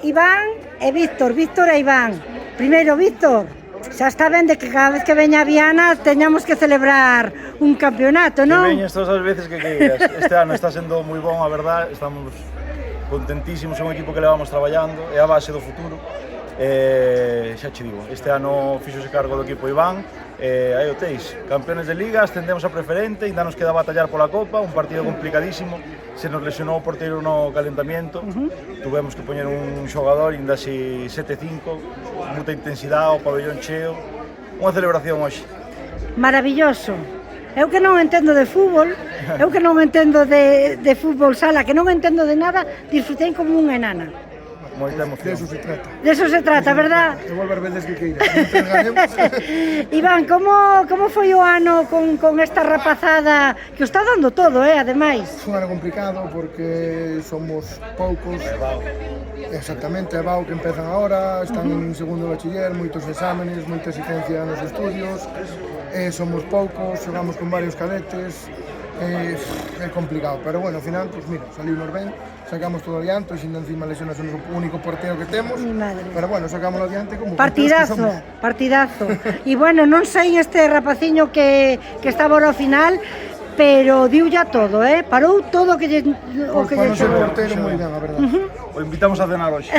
Iván e Víctor, Víctor e Iván. Primeiro, Víctor, xa está ben de que cada vez que veña a Viana teñamos que celebrar un campeonato, non? Que veñes todas as veces que queiras. Este ano está sendo moi bon, a verdad, estamos contentísimos, é un equipo que levamos traballando, é a base do futuro. Xa che digo, este ano fixose cargo do equipo Iván, aí o teis, campeones de Liga, ascendemos a preferente, ainda nos queda batallar pola Copa, un partido complicadísimo, se nos lesionou o porteiro no calentamiento, tuvemos que poñer un xogador, ainda así 7-5, moita intensidade, o pabellón cheo, unha celebración hoxe. Maravilloso. Eu que non entendo de fútbol, eu que non entendo de fútbol sala, que non entendo de nada, disfrutei como unha enana. Moita emoción. De eso se trata. De eso se trata, verdad? De volver veces que queiras. Entregaremos. Iván, como foi o ano con esta rapazada que o está dando todo, ademais? Un ano complicado porque somos poucos. Exactamente, é Bau que empezan agora, están en segundo bachiller, moitos exámenes, moita exigencia nos estudios, somos poucos, xogamos con varios cadetes, é complicado, pero bueno, ao final, pues mira, salimos ben, sacamos todo adiante, xinda encima lesiones somos o único portero que temos, pero bueno, sacámoslo adiante como partidazo, partidazo. E bueno, non sei este rapaciño que estaba ao final, pero diu ya todo, parou todo o que lle xogou. Portero moi ben, a verdade. O invitamos a cenar hoxe.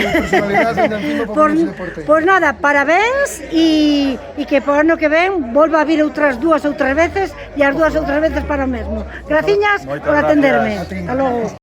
Pois nada, parabéns e que por ano que ven volva a vir outras veces e as dúas outras veces para o mesmo. Graciñas por atenderme. Hasta logo.